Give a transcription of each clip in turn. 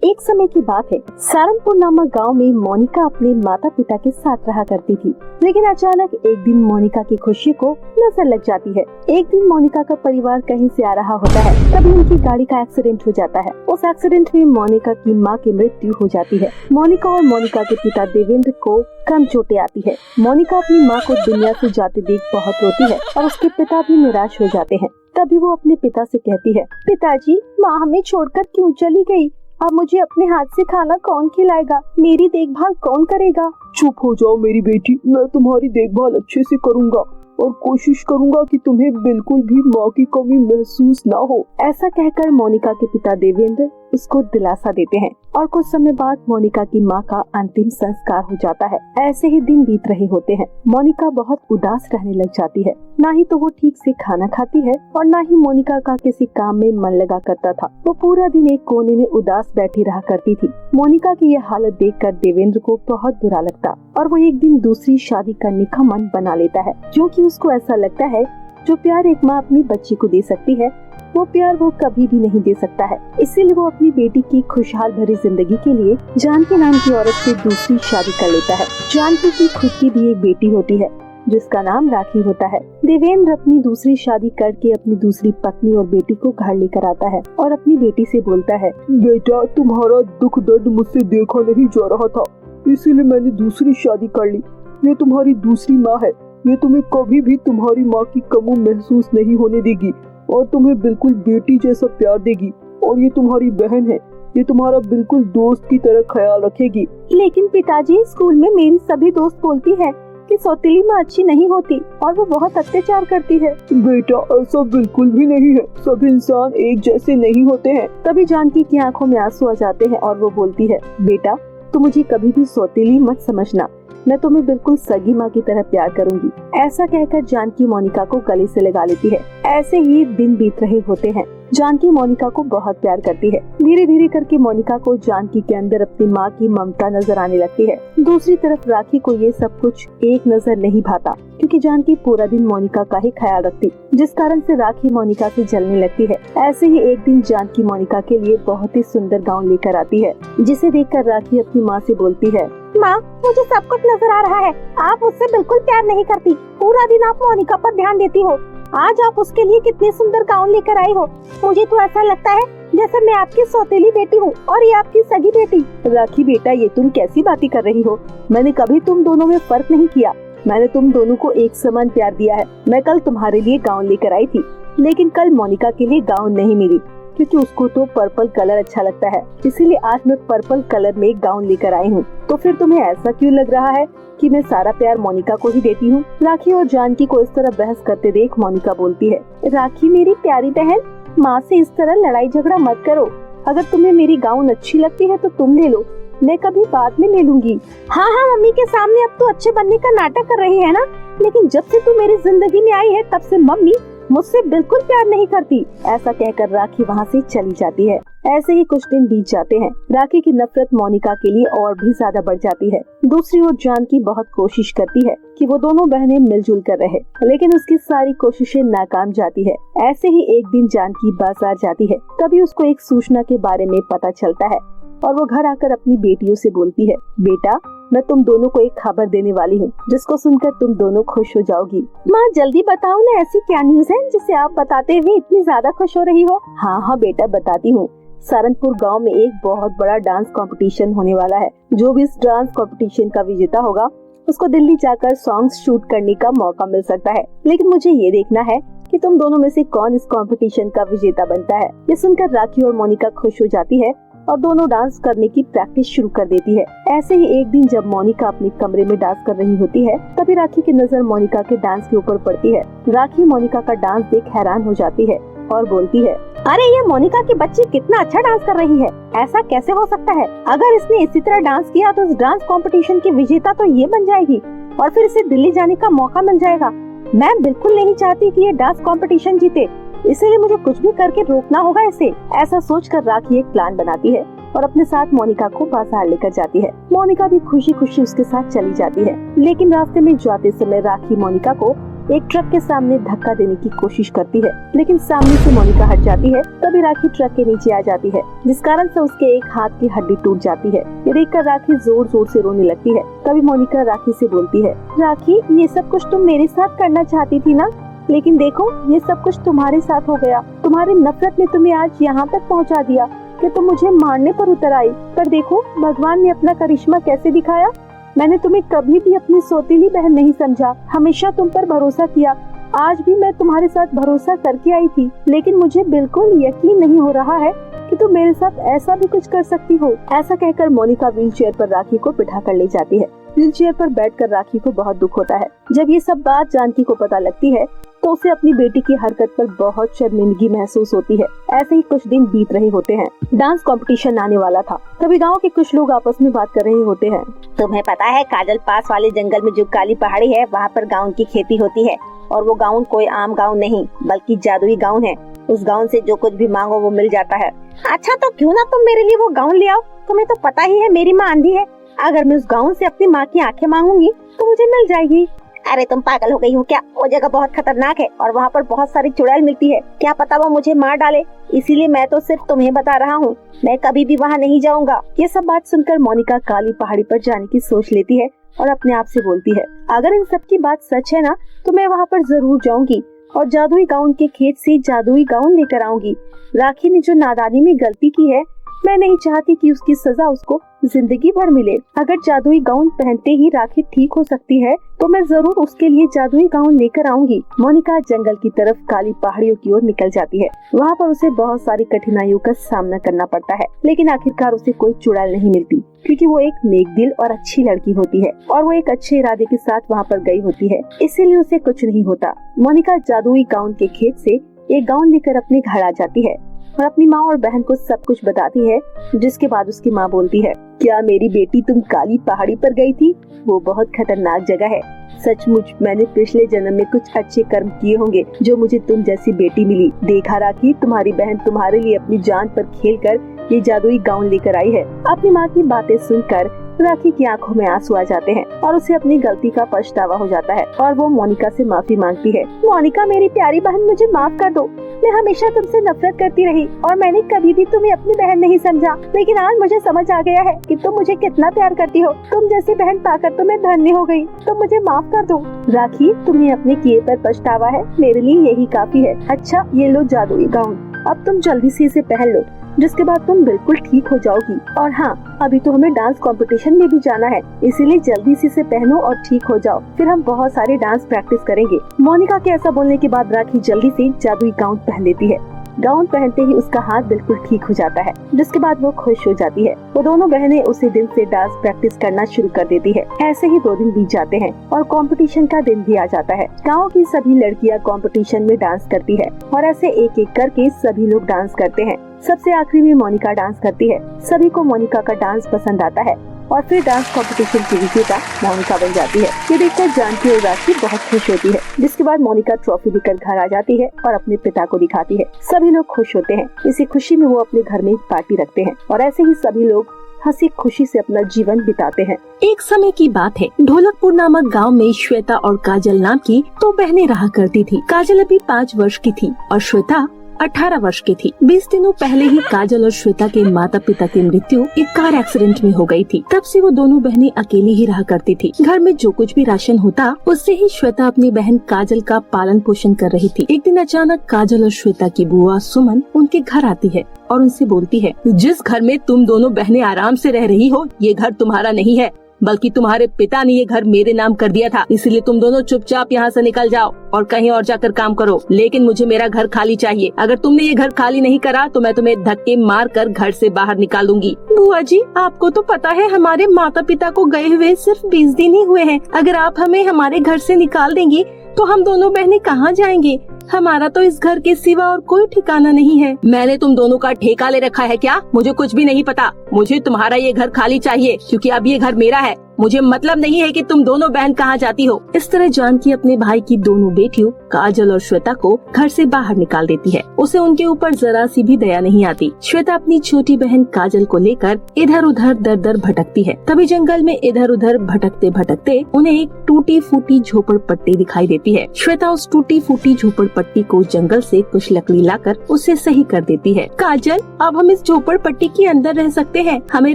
एक समय की बात है, सहारनपुर नामक गांव में मोनिका अपने माता पिता के साथ रहा करती थी। लेकिन अचानक एक दिन मोनिका की खुशी को नजर लग जाती है। एक दिन मोनिका का परिवार कहीं से आ रहा होता है, तभी उनकी गाड़ी का एक्सीडेंट हो जाता है। उस एक्सीडेंट में मोनिका की मां की मृत्यु हो जाती है। मोनिका और मोनिका के पिता देवेंद्र को कम चोटें आती है। मोनिका अपनी मां को दुनिया से जाते देख बहुत रोती है और उसके पिता भी निराश हो जाते हैं। तभी वो अपने पिता से कहती है, पिताजी, माँ हमें छोड़कर क्यों चली गई? अब मुझे अपने हाथ से खाना कौन खिलाएगा? मेरी देखभाल कौन करेगा? चुप हो जाओ मेरी बेटी, मैं तुम्हारी देखभाल अच्छे से करूँगा और कोशिश करूँगा कि तुम्हें बिल्कुल भी माँ की कमी महसूस ना हो। ऐसा कहकर मोनिका के पिता देवेंद्र उसको दिलासा देते हैं और कुछ समय बाद मोनिका की माँ का अंतिम संस्कार हो जाता है। ऐसे ही दिन बीत रहे होते हैं। मोनिका बहुत उदास रहने लग जाती है। ना ही तो वो ठीक से खाना खाती है और ना ही मोनिका का किसी काम में मन लगा करता था। वो पूरा दिन एक कोने में उदास बैठी रहा करती थी। मोनिका की यह हालत देखकर देवेंद्र को बहुत बुरा लगता और वो एक दिन दूसरी शादी करने का मन बना लेता है, क्योंकि उसको ऐसा लगता है जो प्यार एक माँ अपनी बच्ची को दे सकती है, वो प्यार वो कभी भी नहीं दे सकता है। इसीलिए वो अपनी बेटी की खुशहाल भरी जिंदगी के लिए जानकी नाम की औरत से दूसरी शादी कर लेता है। जानकी की खुद की भी एक बेटी होती है जिसका नाम राखी होता है। देवेंद्र अपनी दूसरी शादी करके अपनी दूसरी पत्नी और बेटी को घर लेकर आता है और अपनी बेटी से बोलता है, बेटा, तुम्हारा दुख दर्द मुझसे देखा नहीं जा रहा था, इसीलिए मैंने दूसरी शादी कर ली। ये तुम्हारी दूसरी माँ है, ये तुम्हें कभी भी तुम्हारी माँ की कमी महसूस नहीं होने देगी और तुम्हें बिल्कुल बेटी जैसा प्यार देगी। और ये तुम्हारी बहन है, ये तुम्हारा बिल्कुल दोस्त की तरह ख्याल रखेगी। लेकिन पिताजी, स्कूल में मेरी सभी दोस्त बोलती है कि सौतेली माँ अच्छी नहीं होती और वो बहुत अत्याचार करती है। बेटा, ऐसा बिल्कुल भी नहीं है, सब इंसान एक जैसे नहीं होते हैं। तभी जानकी की आंखों में आंसू आ जाते हैं और वो बोलती है, बेटा, तुम मुझे कभी भी सौतेली मत समझना, मैं तुम्हें बिल्कुल सगी माँ की तरह प्यार करूंगी। ऐसा कहकर जानकी मोनिका को गले से लगा लेती है। ऐसे ही दिन बीत रहे होते हैं। जानकी मोनिका को बहुत प्यार करती है। धीरे धीरे करके मोनिका को जानकी के अंदर अपनी माँ की ममता नजर आने लगती है। दूसरी तरफ राखी को ये सब कुछ एक नजर नहीं भाता, क्योंकि जानकी पूरा दिन मोनिका का ही ख्याल रखती, जिस कारण से राखी मोनिका से जलने लगती है। ऐसे ही एक दिन जानकी मोनिका के लिए बहुत ही सुंदर गाउन लेकर आती है, जिसे देखकर राखी अपनी माँ से बोलती है, माँ, मुझे सब कुछ नजर आ रहा है, आप उससे बिल्कुल प्यार नहीं करती, पूरा दिन आप मोनिका पर ध्यान देती हो। आज आप उसके लिए कितनी सुंदर गाउन लेकर आई हो, मुझे तो ऐसा लगता है जैसे मैं आपकी सौतेली बेटी हूँ और ये आपकी सगी बेटी। राखी बेटा, ये तुम कैसी बातें कर रही हो? मैंने कभी तुम दोनों में फर्क नहीं किया, मैंने तुम दोनों को एक समान प्यार दिया है। मैं कल तुम्हारे लिए गाउन लेकर आई थी, लेकिन कल मोनिका के लिए गाउन नहीं मिली, क्योंकि उसको तो पर्पल कलर अच्छा लगता है, इसीलिए आज मैं पर्पल कलर में गाउन लेकर आई हूँ। तो फिर तुम्हें ऐसा क्यों लग रहा है कि मैं सारा प्यार मोनिका को ही देती हूँ? राखी और जानकी को इस तरह बहस करते देख मोनिका बोलती है, राखी मेरी प्यारी बहन, माँ से इस तरह लड़ाई झगड़ा मत करो। अगर तुम्हें मेरी गाउन अच्छी लगती है तो तुम ले लो, मैं कभी बाद में ले लूंगी। हाँ हाँ, मम्मी के सामने अब तो अच्छे बनने का नाटक कर रही है ना, लेकिन जब से तू मेरी जिंदगी में आई है तब से मम्मी मुझसे बिल्कुल प्यार नहीं करती। ऐसा कहकर राखी वहाँ से चली जाती है। ऐसे ही कुछ दिन बीत जाते हैं। राखी की नफरत मोनिका के लिए और भी ज्यादा बढ़ जाती है। दूसरी ओर जानकी बहुत कोशिश करती है कि वो दोनों बहनें मिलजुल कर रहे, लेकिन उसकी सारी कोशिशें नाकाम जाती है। ऐसे ही एक दिन जानकी बाजार जाती है, तभी उसको एक सूचना के बारे में पता चलता है और वो घर आकर अपनी बेटियों से बोलती है, बेटा, मैं तुम दोनों को एक खबर देने वाली हूँ, जिसको सुनकर तुम दोनों खुश हो जाओगी। माँ, जल्दी बताओ ना, ऐसी क्या न्यूज़ है जिसे आप बताते हुए इतनी ज्यादा खुश हो रही हो? हाँ बेटा, बताती हूँ। सहारनपुर गांव में एक बहुत बड़ा डांस कंपटीशन होने वाला है। जो भी इस डांस कंपटीशन का विजेता होगा उसको दिल्ली जाकर सॉन्ग्स शूट करने का मौका मिल सकता है। लेकिन मुझे ये देखना है कि तुम दोनों में से कौन इस कंपटीशन का विजेता बनता है। ये सुनकर राखी और मोनिका खुश हो जाती है और दोनों डांस करने की प्रैक्टिस शुरू कर देती है। ऐसे ही एक दिन जब मोनिका अपने कमरे में डांस कर रही होती है, तभी राखी की नजर मोनिका के डांस के ऊपर पड़ती है। राखी मोनिका का डांस देख हैरान हो जाती है और बोलती है, अरे ये मोनिका की बच्ची कितना अच्छा डांस कर रही है, ऐसा कैसे हो सकता है? अगर इसने इसी तरह डांस किया तो इस डांस कंपटीशन की विजेता तो ये बन जाएगी और फिर इसे दिल्ली जाने का मौका मिल जाएगा। मैं बिल्कुल नहीं चाहती कि ये डांस कंपटीशन जीते, इसीलिए मुझे कुछ भी करके रोकना होगा इसे। ऐसा सोचकर राखी एक प्लान बनाती है और अपने साथ मोनिका को बाजार लेकर जाती है। मोनिका भी खुशी खुशी उसके साथ चली जाती है, लेकिन रास्ते में जाते समय राखी मोनिका को एक ट्रक के सामने धक्का देने की कोशिश करती है, लेकिन सामने से मोनिका हट जाती है। तभी राखी ट्रक के नीचे आ जाती है, जिस कारण से उसके एक हाथ की हड्डी टूट जाती है। ये देखकर राखी जोर जोर से रोने लगती है। तभी मोनिका राखी से बोलती है, राखी ये सब कुछ तुम मेरे साथ करना चाहती थी ना, लेकिन देखो ये सब कुछ तुम्हारे साथ हो गया। तुम्हारी नफरत ने तुम्हें आज यहाँ तक पहुँचा दिया कि तुम मुझे मारने पर उतर आई। पर देखो भगवान ने अपना करिश्मा कैसे दिखाया। मैंने तुम्हें कभी भी अपनी सौतेली बहन नहीं समझा, हमेशा तुम पर भरोसा किया। आज भी मैं तुम्हारे साथ भरोसा करके आई थी, लेकिन मुझे बिल्कुल यकीन नहीं हो रहा है कि तुम मेरे साथ ऐसा भी कुछ कर सकती हो। ऐसा कहकर मोनिका व्हीलचेयर पर राखी को बिठा कर ले जाती है। व्हीलचेयर पर बैठकर राखी को बहुत दुख होता है। जब ये सब बात जानकी को पता लगती है तो उसे अपनी बेटी की हरकत पर बहुत शर्मिंदगी महसूस होती है। ऐसे ही कुछ दिन बीत रहे होते हैं। डांस कंपटीशन आने वाला था। तभी गांव के कुछ लोग आपस में बात कर रहे होते हैं। तुम्हें पता है काजल पास वाले जंगल में जो काली पहाड़ी है वहाँ पर गाउन की खेती होती है, और वो गाउन कोई आम गाउन नहीं बल्कि जादुई गाउन है। उस गाउन से जो कुछ भी मांगो वो मिल जाता है। अच्छा तो क्यों ना तुम मेरे लिए वो गाउन ले आओ। तुम्हें तो पता ही है मेरी माँ अंधी है। अगर मैं उस गाउन से अपनी माँ की आंखें मांगूंगी तो मुझे मिल जाएगी। अरे तुम पागल हो गई हो क्या? वो जगह बहुत खतरनाक है और वहाँ पर बहुत सारी चुड़ैल मिलती है। क्या पता वो मुझे मार डाले, इसीलिए मैं तो सिर्फ तुम्हें बता रहा हूँ। मैं कभी भी वहाँ नहीं जाऊँगा। ये सब बात सुनकर मोनिका काली पहाड़ी पर जाने की सोच लेती है और अपने आप से बोलती है, अगर इन सब की बात सच है ना तो मैं वहाँ पर जरूर जाऊंगी और जादुई गाउन के खेत से जादुई गाउन लेकर आऊंगी। राखी ने जो नादानी में गलती की है, मैं नहीं चाहती कि उसकी सजा उसको जिंदगी भर मिले। अगर जादुई गाउन पहनते ही राखी ठीक हो सकती है तो मैं जरूर उसके लिए जादुई गाउन लेकर आऊंगी। मोनिका जंगल की तरफ काली पहाड़ियों की ओर निकल जाती है। वहाँ पर उसे बहुत सारी कठिनाइयों का सामना करना पड़ता है, लेकिन आखिरकार उसे कोई चुड़ैल नहीं मिलती, क्योंकि वो एक नेक दिल और अच्छी लड़की होती है और वो एक अच्छे इरादे के साथ वहाँ पर गई होती है, इसीलिए उसे कुछ नहीं होता। मोनिका जादुई गाउन के खेत से एक गाउन लेकर अपने घर आ जाती है और अपनी माँ और बहन को सब कुछ बताती है, जिसके बाद उसकी माँ बोलती है, क्या मेरी बेटी तुम काली पहाड़ी पर गई थी? वो बहुत खतरनाक जगह है। सचमुच मैंने पिछले जन्म में कुछ अच्छे कर्म किए होंगे जो मुझे तुम जैसी बेटी मिली। देखा राखी, तुम्हारी बहन तुम्हारे लिए अपनी जान पर खेलकर ये जादुई गाउन लेकर आई है। अपनी माँ की बातें सुनकर राखी की आंखों में आंसू आ जाते हैं और उसे अपनी गलती का पछतावा हो जाता है और वो मोनिका से माफी मांगती है। मोनिका मेरी प्यारी बहन, मुझे माफ कर दो। मैं हमेशा तुमसे नफरत करती रही और मैंने कभी भी तुम्हें अपनी बहन नहीं समझा, लेकिन आज मुझे समझ आ गया है कि तुम मुझे कितना प्यार करती हो। तुम जैसी बहन पाकर तो मैं धन्य हो गई। तुम मुझे माफ कर दो। राखी, तुम्हें अपने किए पर पछतावा है, मेरे लिए यही काफी है। अच्छा ये लो जादुई गाउन, अब तुम जल्दी से इसे पहन लो, जिसके बाद तुम बिल्कुल ठीक हो जाओगी। और हाँ, अभी तो हमें डांस कंपटीशन में भी जाना है, इसीलिए जल्दी से इसे पहनो और ठीक हो जाओ। फिर हम बहुत सारे डांस प्रैक्टिस करेंगे। मोनिका के ऐसा बोलने के बाद राखी जल्दी से जादुई गाउन पहन लेती है। गाउन पहनते ही उसका हाथ बिल्कुल ठीक हो जाता है, जिसके बाद वो खुश हो जाती है। वो दोनों बहनें उसी दिन से डांस प्रैक्टिस करना शुरू कर देती है। ऐसे ही 2 दिन बीत जाते हैं और कंपटीशन का दिन भी आ जाता है। गांव की सभी लड़कियां कंपटीशन में डांस करती है और ऐसे एक एक करके सभी लोग डांस करते हैं। सबसे आखिरी में मोनिका डांस करती है। सभी को मोनिका का डांस पसंद आता है और फिर डांस कंपटीशन की विजेता मोनिका बन जाती है। ये देखकर जानकी और राखी बहुत खुश होती है, जिसके बाद मोनिका ट्रॉफी लेकर घर आ जाती है और अपने पिता को दिखाती है। सभी लोग खुश होते हैं। इसी खुशी में वो अपने घर में एक पार्टी रखते हैं और ऐसे ही सभी लोग हंसी खुशी से अपना जीवन बिताते हैं। एक समय की बात है, ढोलकपुर नामक गांव में श्वेता और काजल नाम की 2 बहनें रहा करती थी। काजल अभी 5 वर्ष की थी और श्वेता 18 वर्ष की थी। 20 दिनों पहले ही काजल और श्वेता के माता पिता की मृत्यु एक कार एक्सीडेंट में हो गई थी। तब से वो दोनों बहनें अकेली ही रहा करती थी। घर में जो कुछ भी राशन होता उससे ही श्वेता अपनी बहन काजल का पालन पोषण कर रही थी। एक दिन अचानक काजल और श्वेता की बुआ सुमन उनके घर आती है और उनसे बोलती है, जिस घर में तुम दोनों बहनें आराम से रह रही हो, ये घर तुम्हारा नहीं है, बल्कि तुम्हारे पिता ने ये घर मेरे नाम कर दिया था। इसलिए तुम दोनों चुपचाप यहाँ से निकल जाओ और कहीं और जाकर काम करो, लेकिन मुझे मेरा घर खाली चाहिए। अगर तुमने ये घर खाली नहीं करा तो मैं तुम्हें धक्के मार कर घर से बाहर निकाल दूंगी। बुआ जी, आपको तो पता है हमारे माता पिता को गए हुए सिर्फ 20 दिन ही हुए हैं। अगर आप हमें हमारे घर से निकाल देंगी तो हम दोनों बहनें कहाँ जाएंगे? हमारा तो इस घर के सिवा और कोई ठिकाना नहीं है। मैंने तुम दोनों का ठेका ले रखा है क्या? मुझे कुछ भी नहीं पता। मुझे तुम्हारा ये घर खाली चाहिए, क्योंकि अब ये घर मेरा है मुझे मतलब नहीं है कि तुम दोनों बहन कहाँ जाती हो। इस तरह जानकी अपने भाई की दोनों बेटियों काजल और श्वेता को घर से बाहर निकाल देती है। उसे उनके ऊपर जरा सी भी दया नहीं आती। श्वेता अपनी छोटी बहन काजल को लेकर इधर उधर दर दर भटकती है। तभी जंगल में इधर उधर भटकते भटकते उन्हें एक टूटी फूटी झोपड़पट्टी दिखाई देती है। श्वेता उस टूटी फूटी झोपड़पट्टी को जंगल से कुछ लकड़ी लाकर उसे सही कर देती है। काजल, अब हम इस झोपड़पट्टी के अंदर रह सकते हैं। हमें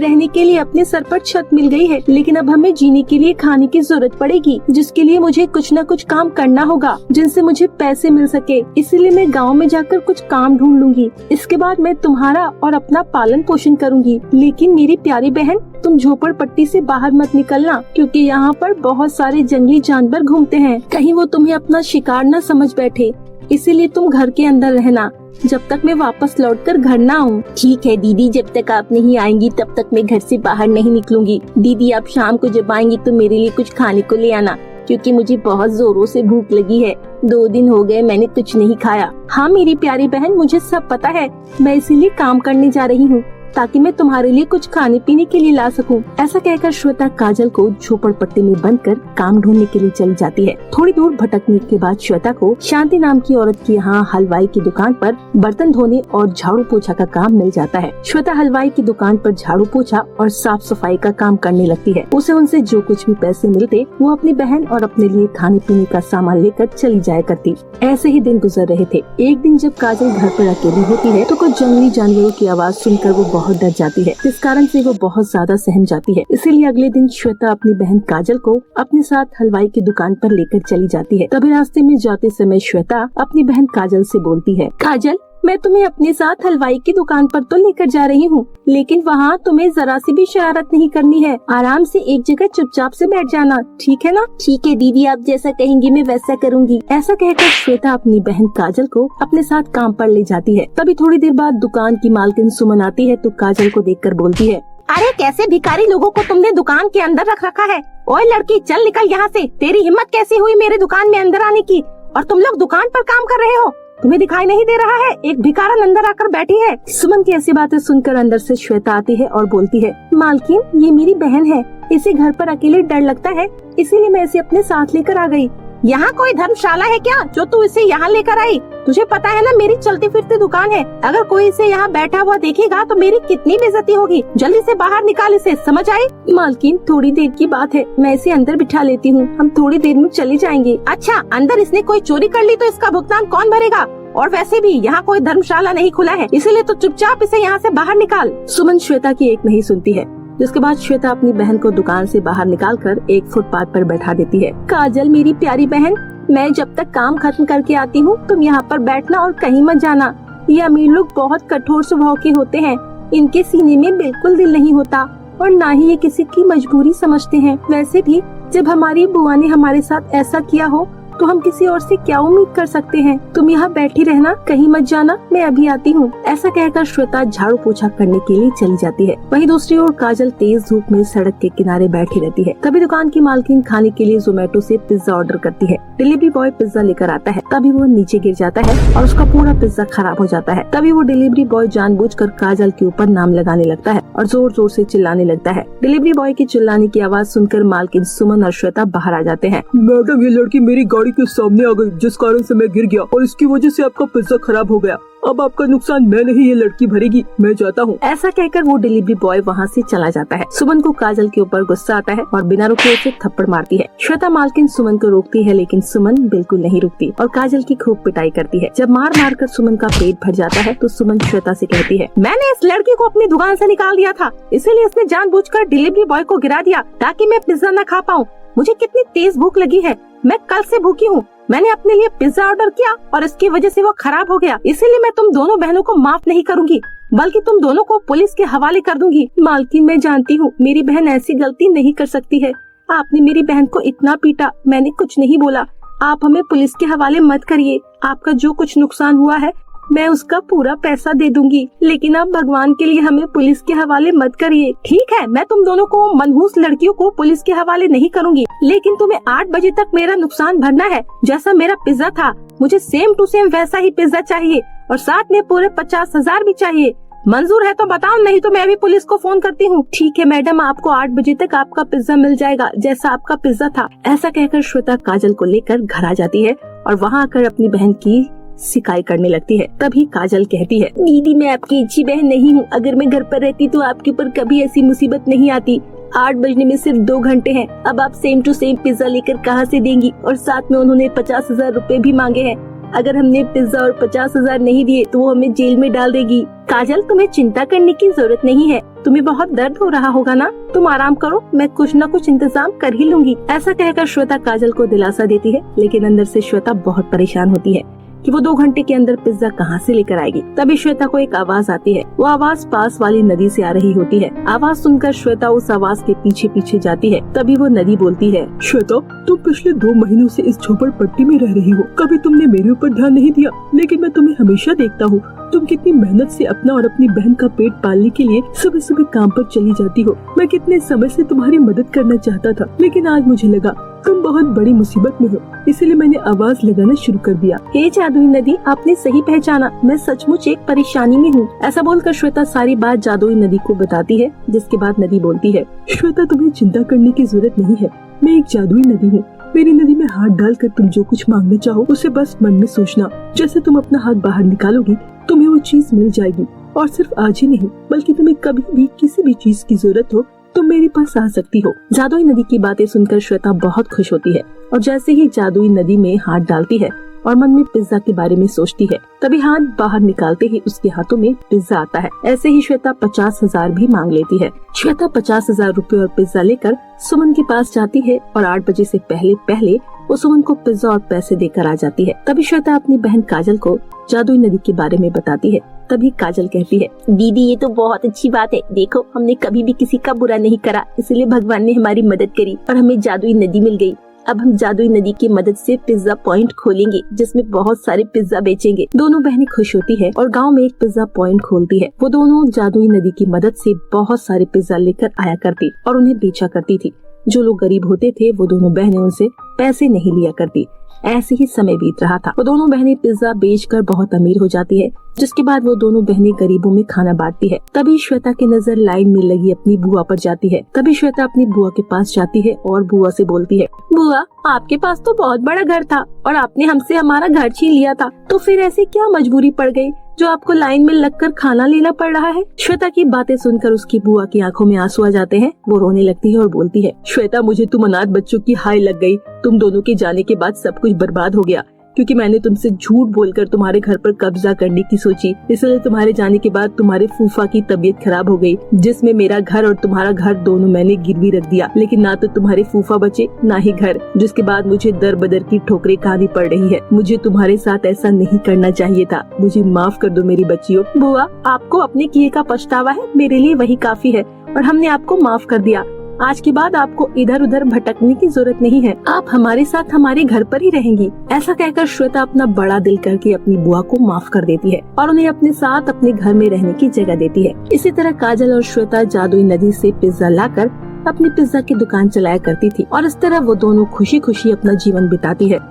रहने के लिए अपने सर पर छत मिल गई है, लेकिन अब हमें जीने के लिए खाने की जरूरत पड़ेगी, जिसके लिए मुझे कुछ न कुछ काम करना होगा जिनसे मुझे पैसे मिल सके। इसीलिए मैं गाँव में जाकर कुछ काम ढूंढ लूंगी। इसके बाद मैं तुम्हारा और अपना पालन पोषण करूंगी। लेकिन मेरी प्यारी बहन, तुम झोपड़पट्टी से बाहर मत निकलना, क्योंकि यहाँ पर बहुत सारे जंगली जानवर घूमते हैं। कहीं वो तुम्हें अपना शिकार न समझ बैठे, इसीलिए तुम घर के अंदर रहना जब तक मैं वापस लौटकर घर न आऊँ। ठीक है दीदी, जब तक आप नहीं आएंगी तब तक मैं घर से बाहर नहीं निकलूंगी। दीदी, आप शाम को जब आएंगी तो मेरे लिए कुछ खाने को ले आना, क्योंकि मुझे बहुत जोरों से भूख लगी है। 2 दिन हो गए मैंने कुछ नहीं खाया। हाँ मेरी प्यारी बहन, मुझे सब पता है। मैं इसीलिए काम करने जा रही हूँ ताकि मैं तुम्हारे लिए कुछ खाने पीने के लिए ला सकूं। ऐसा कहकर श्वेता काजल को झोपड़पट्टी में बंद कर काम ढूंढने के लिए चली जाती है। थोड़ी दूर भटकने के बाद श्वेता को शांति नाम की औरत की यहाँ हलवाई की दुकान पर बर्तन धोने और झाड़ू पोछा का काम मिल जाता है। श्वेता हलवाई की दुकान पर झाड़ू पोछा और साफ सफाई का काम करने लगती है। उसे उनसे जो कुछ भी पैसे मिलते वो अपनी बहन और अपने लिए खाने पीने का सामान लेकर चली जाया करती। ऐसे ही दिन गुजर रहे थे। एक दिन जब काजल घर पर अकेली होती है तो कुछ जंगली जानवरों की आवाज सुनकर वो बहुत डर जाती है, जिस कारण से वो बहुत ज्यादा सहम जाती है। इसीलिए अगले दिन श्वेता अपनी बहन काजल को अपने साथ हलवाई की दुकान पर लेकर चली जाती है। तभी रास्ते में जाते समय श्वेता अपनी बहन काजल से बोलती है, काजल, मैं तुम्हें अपने साथ हलवाई की दुकान पर तो लेकर जा रही हूँ, लेकिन वहाँ तुम्हें जरा सी भी शरारत नहीं करनी है। आराम से एक जगह चुपचाप से बैठ जाना, ठीक है ना? ठीक है दीदी, आप जैसा कहेंगी मैं वैसा करूँगी। ऐसा कहकर श्वेता अपनी बहन काजल को अपने साथ काम पर ले जाती है। तभी थोड़ी देर बाद दुकान की मालकिन सुमन आती है तो काजल को देखकर बोलती है, अरे कैसे भिखारी लोगों को तुमने दुकान के अंदर रख रखा है? ओए लड़की, चल निकल यहाँ से। तेरी हिम्मत कैसी हुई मेरे दुकान में अंदर आने की? और तुम लोग दुकान पर काम कर रहे हो, तुम्हें दिखाई नहीं दे रहा है? एक भिखारन अंदर आकर बैठी है। सुमन की ऐसी बातें सुनकर अंदर से श्वेता आती है और बोलती है, मालकिन, ये मेरी बहन है। इसे घर पर अकेले डर लगता है, इसीलिए मैं इसे अपने साथ लेकर आ गई। यहाँ कोई धर्मशाला है क्या जो तू इसे यहाँ लेकर आई? तुझे पता है ना मेरी चलती फिरती दुकान है। अगर कोई इसे यहाँ बैठा हुआ देखेगा तो मेरी कितनी बेइज्जती होगी। जल्दी से बाहर निकाल इसे, समझ आई? मालकिन, थोड़ी देर की बात है, मैं इसे अंदर बिठा लेती हूँ, हम थोड़ी देर में चले जाएंगे। अच्छा, अंदर इसने कोई चोरी कर ली तो इसका भुगतान कौन भरेगा? और वैसे भी यहाँ कोई धर्मशाला नहीं खुला है, इसीलिए तो चुपचाप इसे यहाँ से बाहर निकाल। सुमन श्वेता की एक नहीं सुनती है, जिसके बाद श्वेता अपनी बहन को दुकान से बाहर निकालकर एक फुटपाथ पर बैठा देती है। काजल, मेरी प्यारी बहन, मैं जब तक काम खत्म करके आती हूँ तुम यहाँ पर बैठना और कहीं मत जाना। ये अमीर लोग बहुत कठोर स्वभाव के होते हैं, इनके सीने में बिल्कुल दिल नहीं होता और ना ही ये किसी की मजबूरी समझते हैं। वैसे भी जब हमारी बुआ ने हमारे साथ ऐसा किया हो तो हम किसी और से क्या उम्मीद कर सकते हैं। तुम यहाँ बैठी रहना, कहीं मत जाना, मैं अभी आती हूँ। ऐसा कहकर श्वेता झाड़ू पोछा करने के लिए चली जाती है। वहीं दूसरी ओर काजल तेज धूप में सड़क के किनारे बैठी रहती है। तभी दुकान की मालकिन खाने के लिए जोमेटो से पिज्जा ऑर्डर करती है। डिलीवरी बॉय पिज्जा लेकर आता है, तभी वो नीचे गिर जाता है और उसका पूरा पिज्जा खराब हो जाता है। तभी वो डिलीवरी बॉय जानबूझकर काजल के ऊपर नाम लगाने लगता है और जोर जोर से चिल्लाने लगता है। डिलीवरी बॉय के चिल्लाने की आवाज सुनकर मालकिन सुमन और श्वेता बाहर आ जाते हैं। मैडम, ये लड़की मेरी गाड़ी के सामने आ गई, जिस कारण से मैं गिर गया और इसकी वजह से आपका पिज्जा खराब हो गया। अब आपका नुकसान मैं नहीं, ये लड़की भरेगी। मैं जाता हूँ। ऐसा कहकर वो डिलीवरी बॉय वहाँ से चला जाता है। सुमन को काजल के ऊपर गुस्सा आता है और बिना रुके उसे थप्पड़ मारती है। श्वेता मालकिन सुमन को रोकती है, लेकिन सुमन बिल्कुल नहीं रुकती और काजल की खूब पिटाई करती है। जब मार मार कर सुमन का पेट भर जाता है तो सुमन श्वेता से कहती है, मैंने इस लड़की को अपनी दुकान से निकाल दिया था, इसीलिए इसने जानबूझकर डिलीवरी बॉय को गिरा दिया ताकि मैं पिज्जा न खा पाऊँ। मुझे कितनी तेज भूख लगी है, मैं कल से भूखी हूँ। मैंने अपने लिए पिज्जा ऑर्डर किया और इसकी वजह से वो खराब हो गया, इसीलिए मैं तुम दोनों बहनों को माफ नहीं करूंगी, बल्कि तुम दोनों को पुलिस के हवाले कर दूंगी। मालकिन, मैं जानती हूँ मेरी बहन ऐसी गलती नहीं कर सकती है। आपने मेरी बहन को इतना पीटा, मैंने कुछ नहीं बोला। आप हमें पुलिस के हवाले मत करिए। आपका जो कुछ नुकसान हुआ है मैं उसका पूरा पैसा दे दूंगी, लेकिन आप भगवान के लिए हमें पुलिस के हवाले मत करिए। ठीक है, मैं तुम दोनों को मनहूस लड़कियों को पुलिस के हवाले नहीं करूंगी, लेकिन तुम्हें 8 बजे तक मेरा नुकसान भरना है। जैसा मेरा पिज्जा था, मुझे सेम टू सेम वैसा ही पिज्जा चाहिए और साथ में पूरे 50,000 भी चाहिए। मंजूर है तो बताओ, नहीं तो मैं अभी पुलिस को फोन करती हूँ। ठीक है मैडम, आपको 8 बजे तक आपका पिज्जा मिल जाएगा, जैसा आपका पिज्जा था। ऐसा कहकर श्वेता काजल को लेकर घर आ जाती है और वहाँ आकर अपनी बहन की शिकायत करने लगती है। तभी काजल कहती है, दीदी मैं आपकी अच्छी बहन नहीं हूँ, अगर मैं घर पर रहती तो आपके ऊपर कभी ऐसी मुसीबत नहीं आती। 8 बजने में सिर्फ 2 घंटे हैं, अब आप सेम टू सेम पिज्जा लेकर कहाँ से देंगी? और साथ में उन्होंने 50,000 रुपए भी मांगे हैं। अगर हमने पिज्जा और 50,000 नहीं दिए तो वो हमें जेल में डाल देगी। काजल तुम्हें चिंता करने की जरूरत नहीं है, तुम्हें बहुत दर्द हो रहा होगा ना, तुम आराम करो, मैं कुछ न कुछ इंतजाम कर ही लूंगी। ऐसा कहकर श्वेता काजल को दिलासा देती है, लेकिन अंदर से श्वेता बहुत परेशान होती है कि वो 2 घंटे के अंदर पिज्जा कहाँ से लेकर आएगी। तभी श्वेता को एक आवाज आती है। वो आवाज पास वाली नदी से आ रही होती है। आवाज सुनकर श्वेता उस आवाज के पीछे पीछे जाती है। तभी वो नदी बोलती है, श्वेता, तुम पिछले 2 महीनों से इस झोपड़पट्टी में रह रही हो, कभी तुमने मेरे ऊपर ध्यान नहीं दिया, लेकिन मैं तुम्हें हमेशा देखता हूँ। तुम कितनी मेहनत से अपना और अपनी बहन का पेट पालने के लिए सुबह सुबह काम पर चली जाती हो। मैं कितने समय से तुम्हारी मदद करना चाहता था, लेकिन आज मुझे लगा तुम बहुत बड़ी मुसीबत में हो, इसीलिए मैंने आवाज लगाना शुरू कर दिया। हे जादुई नदी, आपने सही पहचाना, मैं सचमुच एक परेशानी में हूँ। ऐसा बोलकर श्वेता सारी बात जादुई नदी को बताती है, जिसके बाद नदी बोलती है, श्वेता, तुम्हें चिंता करने की जरूरत नहीं है, मैं एक जादुई नदी हूँ। मेरी नदी में हाथ डालकर तुम जो कुछ मांगना चाहो उसे बस मन में सोचना। जैसे तुम अपना हाथ बाहर निकालोगी तुम्हें वो चीज मिल जाएगी, और सिर्फ आज ही नहीं बल्कि तुम्हें कभी भी किसी भी चीज की जरूरत हो तुम मेरे पास आ सकती हो। जादुई नदी की बातें सुनकर श्वेता बहुत खुश होती है और जैसे ही जादुई नदी में हाथ डालती है और मन में पिज्जा के बारे में सोचती है, तभी हाथ बाहर निकालते ही उसके हाथों में पिज्जा आता है। ऐसे ही श्वेता 50,000 भी मांग लेती है। श्वेता 50,000 रुपए और पिज्जा लेकर सुमन के पास जाती है और 8 बजे से पहले वो सुमन को पिज्जा और पैसे देकर आ जाती है। तभी श्वेता अपनी बहन काजल को जादुई नदी के बारे में बताती है। तभी काजल कहती है, दीदी ये तो बहुत अच्छी बात है, देखो हमने कभी भी किसी का बुरा नहीं करा, इसलिए भगवान ने हमारी मदद करी और हमें जादुई नदी मिल गई। अब हम जादुई नदी की मदद से पिज्जा पॉइंट खोलेंगे जिसमें बहुत सारे पिज्जा बेचेंगे। दोनों बहनें खुश होती है और गांव में एक पिज्जा पॉइंट खोलती है। वो दोनों जादुई नदी की मदद से बहुत सारे पिज्जा लेकर आया करती और उन्हें बेचा करती थी। जो लोग गरीब होते थे वो दोनों बहनें उनसे पैसे नहीं लिया करती। ऐसे ही समय बीत रहा था। वो दोनों बहनें पिज्जा बेचकर बहुत अमीर हो जाती है, जिसके बाद वो दोनों बहनें गरीबों में खाना बांटती है। तभी श्वेता की नजर लाइन में लगी अपनी बुआ पर जाती है। तभी श्वेता अपनी बुआ के पास जाती है और बुआ से बोलती है, बुआ आपके पास तो बहुत बड़ा घर था और आपने हमसे हमारा घर छीन लिया था, तो फिर ऐसे क्या मजबूरी पड़ गई जो आपको लाइन में लगकर खाना लेना पड़ रहा है? श्वेता की बातें सुनकर उसकी बुआ की आंखों में आंसू आ जाते हैं। वो रोने लगती है और बोलती है, श्वेता मुझे तुम अनाथ बच्चों की हाय लग गई। तुम दोनों के जाने के बाद सब कुछ बर्बाद हो गया, क्योंकि मैंने तुमसे झूठ बोलकर तुम्हारे घर पर कब्जा करने की सोची। इसलिए तुम्हारे जाने के बाद तुम्हारे फूफा की तबीयत खराब हो गई, जिसमें मेरा घर और तुम्हारा घर दोनों मैंने गिरवी रख दिया। लेकिन ना तो तुम्हारे फूफा बचे ना ही घर, जिसके बाद मुझे दर बदर की ठोकरें खानी पड़ रही है। मुझे तुम्हारे साथ ऐसा नहीं करना चाहिए था। मुझे माफ कर दो मेरी बच्चियों। बुआ आपको अपने किए का पछतावा है, मेरे लिए वही काफी है और हमने आपको माफ कर दिया। आज के बाद आपको इधर उधर भटकने की जरूरत नहीं है, आप हमारे साथ हमारे घर पर ही रहेंगी। ऐसा कहकर श्वेता अपना बड़ा दिल करके अपनी बुआ को माफ कर देती है और उन्हें अपने साथ अपने घर में रहने की जगह देती है। इसी तरह काजल और श्वेता जादुई नदी से पिज्जा लाकर अपनी पिज्जा की दुकान चलाया करती थी और इस तरह वो दोनों खुशी खुशी अपना जीवन बिताती है।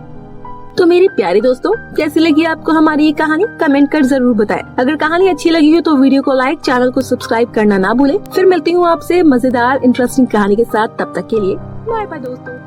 तो मेरे प्यारे दोस्तों, कैसी लगी आपको हमारी ये कहानी? कमेंट कर जरूर बताएं। अगर कहानी अच्छी लगी हो तो वीडियो को लाइक, चैनल को सब्सक्राइब करना ना भूलें। फिर मिलती हूँ आपसे मजेदार इंटरेस्टिंग कहानी के साथ। तब तक के लिए बाय बाय दोस्तों।